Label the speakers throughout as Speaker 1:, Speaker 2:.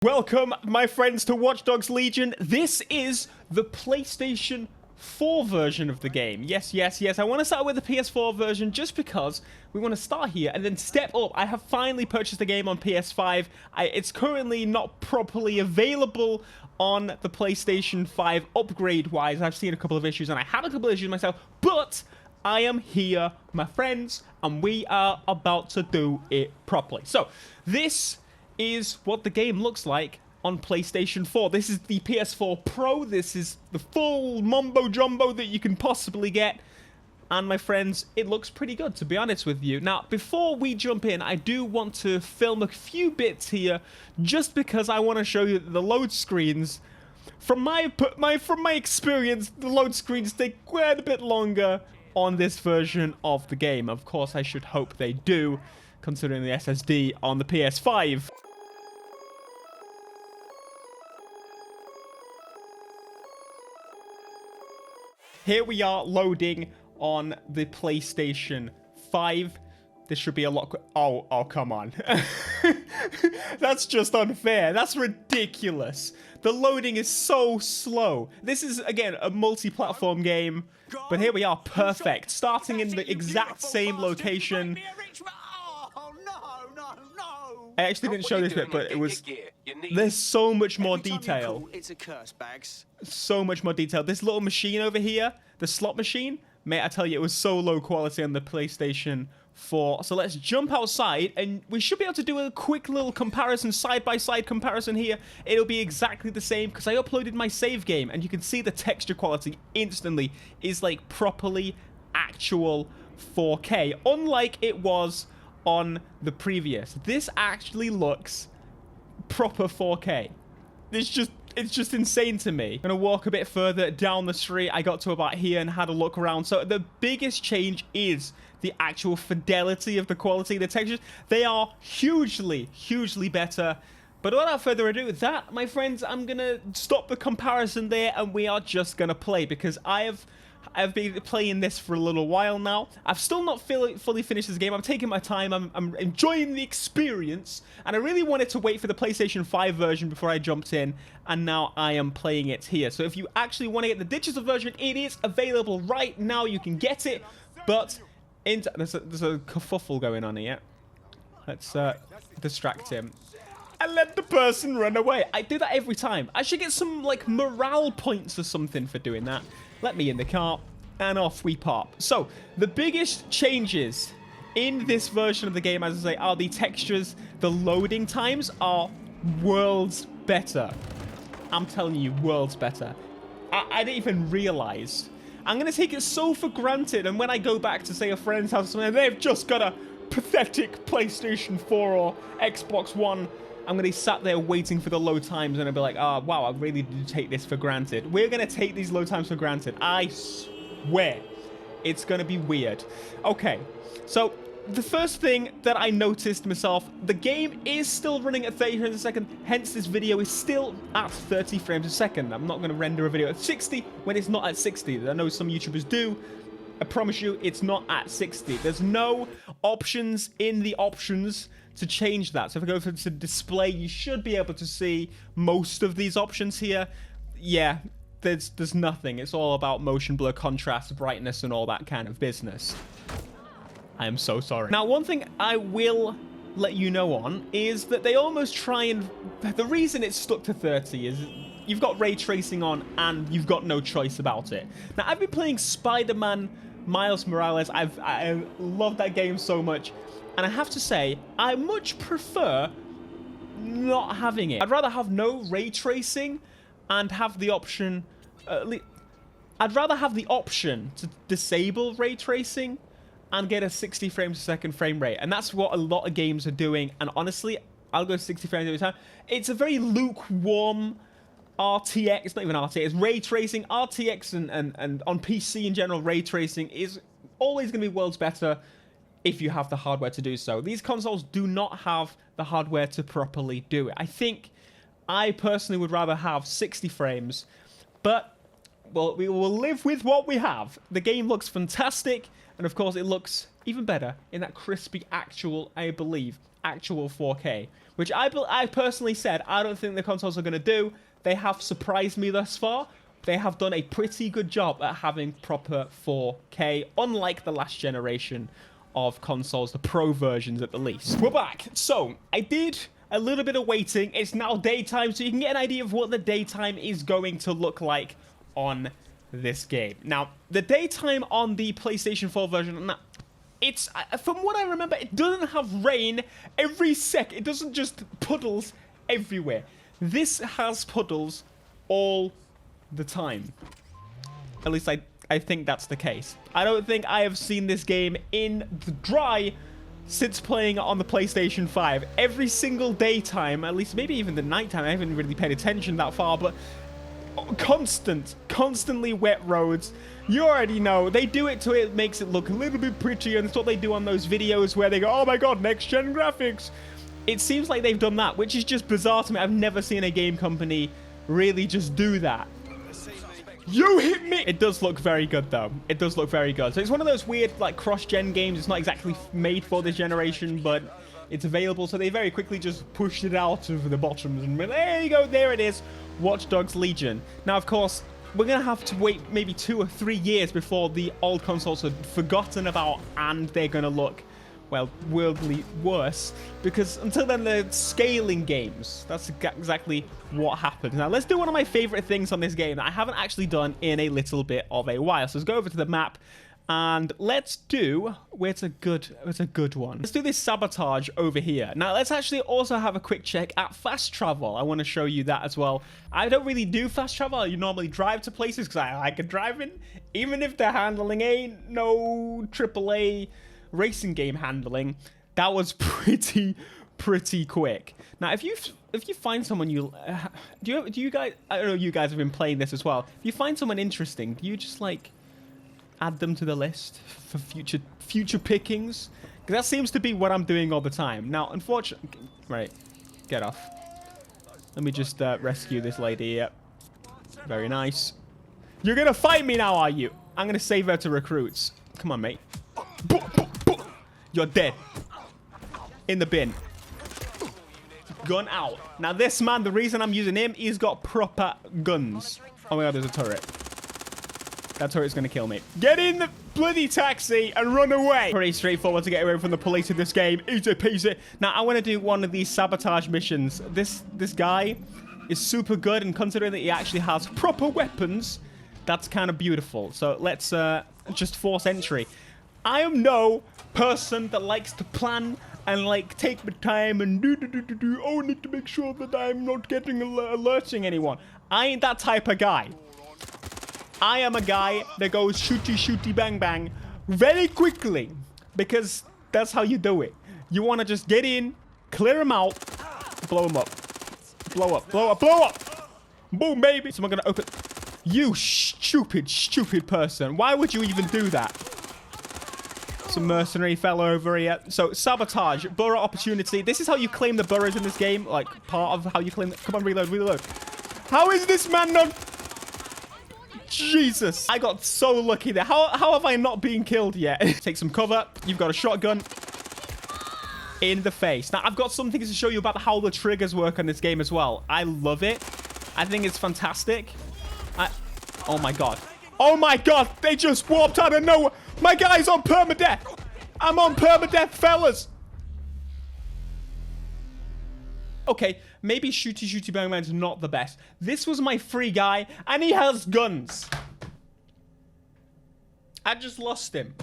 Speaker 1: Welcome, my friends, to Watch Dogs Legion. This is the PlayStation 4 version of the game. Yes. I want to start with the PS4 version just because we want to start here and then step up. I have finally purchased the game on PS5. It's currently not properly available on the PlayStation 5 upgrade-wise. I've seen a couple of issues, and I had a couple of issues myself, but I am here, my friends, and we are about to do it properly. So, this is what the game looks like on PlayStation 4. This is the PS4 Pro. This is the full mumbo jumbo that you can possibly get. And my friends, it looks pretty good, to be honest with you. Now, before we jump in, I do want to film a few bits here, just because I want to show you that the load screens, from my experience, the load screens take quite a bit longer on this version of the game. Of course, I should hope they do, considering the SSD on the PS5. Here we are loading on the PlayStation 5. This should be a lot quicker. Oh, come on. That's just unfair. That's ridiculous. The loading is so slow. This is, again, a multi-platform game. But here we are, perfect. Starting in the exact same location. I actually didn't show this bit, but it was... There's so much more detail.
Speaker 2: It's a curse, Bags.
Speaker 1: So much more detail. This little machine over here, the slot machine, mate, I tell you, it was so low quality on the PlayStation 4. So let's jump outside, and we should be able to do a quick little comparison, side-by-side comparison here. It'll be exactly the same, because I uploaded my save game, and you can see the texture quality instantly is like properly actual 4K, unlike it was on the previous. This actually looks proper 4K. It's just insane to me. I'm gonna walk a bit further down the street. I got to about here and had a look around. So the biggest change is the actual fidelity of the quality. The textures, they are hugely better. But without further ado, that, my friends, I'm gonna stop the comparison there, and we are just gonna play, because I've been playing this for a little while now. I've still not fully finished this game. I'm taking my time. I'm enjoying the experience. And I really wanted to wait for the PlayStation 5 version before I jumped in. And now I am playing it here. So if you actually want to get the digital version, it is available right now. You can get it. But there's a kerfuffle going on here. Let's distract him. And let the person run away. I do that every time. I should get some, like, morale points or something for doing that. Let me in the car, and off we pop. So, the biggest changes in this version of the game, as I say, are the textures. The loading times are worlds better. I'm telling you, worlds better. I didn't even realize. I'm going to take it so for granted, and when I go back to, say, a friend's house, and they've just got a pathetic PlayStation 4 or Xbox One, I'm going to be sat there waiting for the load times, and I'll be like, oh, wow, I really do take this for granted. We're going to take these load times for granted. I swear. It's going to be weird. Okay, so the first thing that I noticed myself, the game is still running at 30 frames a second, hence this video is still at 30 frames a second. I'm not going to render a video at 60 when it's not at 60. I know some YouTubers do. I promise you, it's not at 60. There's no options in the options to change that. So if I go to display, you should be able to see most of these options here. Yeah, there's nothing. It's all about motion blur, contrast, brightness, and all that kind of business. I am so sorry. Now, one thing I will let you know on is that they almost try and... The reason it's stuck to 30 is you've got ray tracing on, and you've got no choice about it. Now, I've been playing Spider-Man Miles Morales. I love that game so much. And I have to say, I much prefer not having it. I'd rather have no ray tracing and have the option... I'd rather have the option to disable ray tracing and get a 60 frames a second frame rate. And that's what a lot of games are doing. And honestly, I'll go 60 frames every time. It's a very lukewarm RTX. It's not even RTX. It's ray tracing. RTX and on PC in general, ray tracing is always going to be worlds better if you have the hardware to do so. These consoles do not have the hardware to properly do it. I think I personally would rather have 60 frames, but, well, we will live with what we have. The game looks fantastic, and of course it looks even better, in that crispy actual, I believe, actual 4K, which I personally said I don't think the consoles are going to do. They have surprised me thus far. They have done a pretty good job at having proper 4K, unlike the last generation of consoles, the Pro versions at the least. We're back. So, I did a little bit of waiting. It's now daytime, so you can get an idea of what the daytime is going to look like on this game. Now, the daytime on the PlayStation 4 version, it's, from what I remember, it doesn't have rain every sec. It doesn't just puddles everywhere. This has puddles all the time. At least I think that's the case. I don't think I have seen this game in the dry since playing it on the PlayStation 5. Every single daytime, at least maybe even the nighttime, I haven't really paid attention that far, but constantly wet roads. You already know. They do it to it makes it look a little bit prettier, and it's what they do on those videos where they go, oh my god, next-gen graphics. It seems like they've done that, which is just bizarre to me. I've never seen a game company really just do that. You hit me! It does look very good, though. It does look very good. So it's one of those weird, like, cross-gen games. It's not exactly made for this generation, but it's available. So they very quickly just pushed it out of the bottoms. And there you go. There it is. Watch Dogs Legion. Now, of course, we're going to have to wait maybe 2 or 3 years before the old consoles are forgotten about and they're going to look, well, worldly worse, because until then they're scaling games. That's exactly what happens. Now let's do one of my favorite things on this game that I haven't actually done in a little bit of a while. So let's go over to the map and let's do, it's a good one. Let's do this sabotage over here. Now let's actually also have a quick check at fast travel. I want to show you that as well. I don't really do fast travel. You normally drive to places because I like driving, even if the handling ain't no AAA racing game handling. That was pretty quick. Now if you find someone do you guys, I don't know, you guys have been playing this as well, if you find someone interesting, do you just like add them to the list for future pickings? Because that seems to be what I'm doing all the time. Now unfortunately, right, get off. Let me just rescue this lady. Yep, very nice. You're gonna fight me now, are you? I'm gonna save her to recruits. Come on, mate. You're dead. In the bin. Gun out. Now this man, the reason I'm using him, he's got proper guns. Oh my god, there's a turret. That turret's gonna kill me. Get in the bloody taxi and run away. Pretty straightforward to get away from the police in this game. Easy peasy. Now I want to do one of these sabotage missions. This guy is super good, and considering that he actually has proper weapons, that's kind of beautiful. So let's just force entry. I am no person that likes to plan and like take my time and do. Oh, I need to make sure that I'm not getting alerting anyone. I ain't that type of guy. I am a guy that goes shooty bang bang very quickly, because that's how you do it. You want to just get in, clear them out, blow them up, blow up. Boom, baby. Someone gonna open. You stupid person. Why would you even do that? Some mercenary fella over here. So, sabotage. Burrow opportunity. This is how you claim the burrows in this game. Like, part of how you claim... Come on, reload. How is this man not... Jesus. I got so lucky there. How have I not been killed yet? Take some cover. You've got a shotgun. In the face. Now, I've got some things to show you about how the triggers work on this game as well. I love it. I think it's fantastic. Oh, my God. Oh, my God. They just warped out of nowhere. My guy's on permadeath. I'm on permadeath, fellas. Okay, maybe shooty bang bang's not the best. This was my free guy, and he has guns. I just lost him.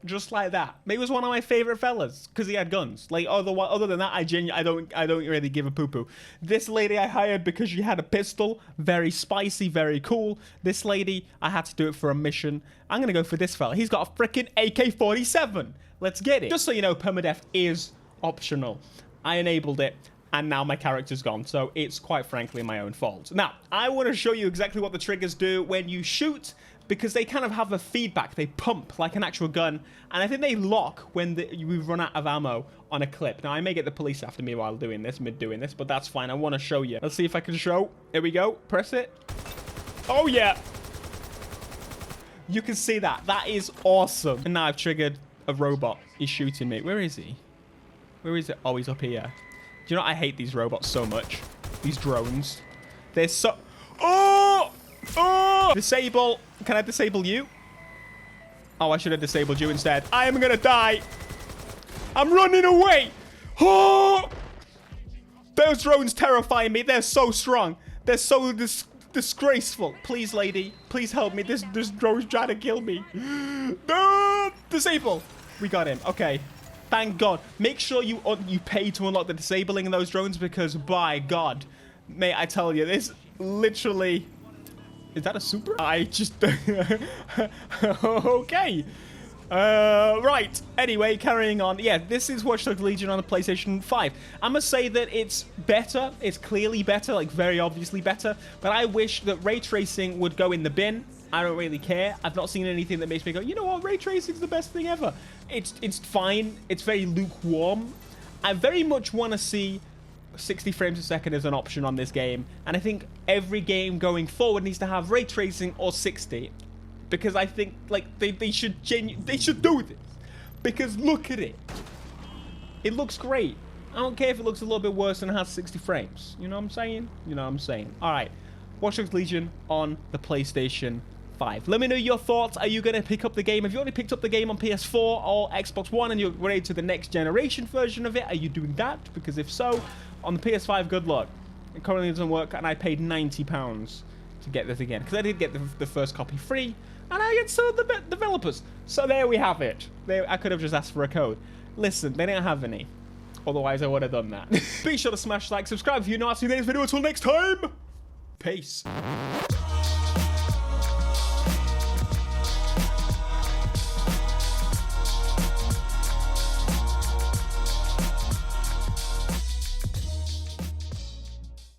Speaker 1: Just like that. Maybe he was one of my favorite fellas because he had guns. Like, other than that, I don't really give a poo-poo. This lady I hired because she had a pistol. Very spicy, very cool. This lady, I had to do it for a mission. I'm going to go for this fella. He's got a freaking AK-47. Let's get it. Just so you know, permadeath is optional. I enabled it, and now my character's gone. So it's quite frankly my own fault. Now, I want to show you exactly what the triggers do when you shoot, because they kind of have a feedback. They pump like an actual gun, and I think they lock when we run out of ammo on a clip. Now, I may get the police after me while doing this, but that's fine. I want to show you. Let's see if I can show. Here we go. Press it. Oh, yeah. You can see that. That is awesome. And now I've triggered a robot. He's shooting me. Where is he? Where is it? Oh, he's up here. Do you know, I hate these robots so much. These drones. They're so... Oh! Oh! Disable. Can I disable you? Oh, I should have disabled you instead. I am gonna die. I'm running away. Oh! Those drones terrify me. They're so strong. They're so disgraceful. Please, lady. Please help me. This drone's trying to kill me. No! Disable. We got him. Okay. Thank God. Make sure you pay to unlock the disabling of those drones because, by God, mate, I tell you, this literally... Is that a super? I just... Okay. Right. Anyway, carrying on. Yeah, this is Watch Dogs Legion on the PlayStation 5. I must say that it's better. It's clearly better, like very obviously better. But I wish that ray tracing would go in the bin. I don't really care. I've not seen anything that makes me go, you know what, ray tracing's the best thing ever. It's fine. It's very lukewarm. I very much want to see 60 frames a second as an option on this game. And I think every game going forward needs to have ray tracing or 60. Because I think, like, they should do this. Because look at it. It looks great. I don't care if it looks a little bit worse and has 60 frames. You know what I'm saying? You know what I'm saying. Alright. Watch Dogs Legion on the PlayStation 5. Let me know your thoughts. Are you going to pick up the game? Have you already picked up the game on PS4 or Xbox One and you're ready to the next generation version of it? Are you doing that? Because if so, on the PS5, good luck. It currently doesn't work and I paid £90 to get this again. Because I did get the first copy free. And I get some of the developers. So there we have it. I could have just asked for a code. Listen, they didn't have any. Otherwise, I would have done that. Be sure to smash like, subscribe if you're not. See you in the next video. Until next time. Peace.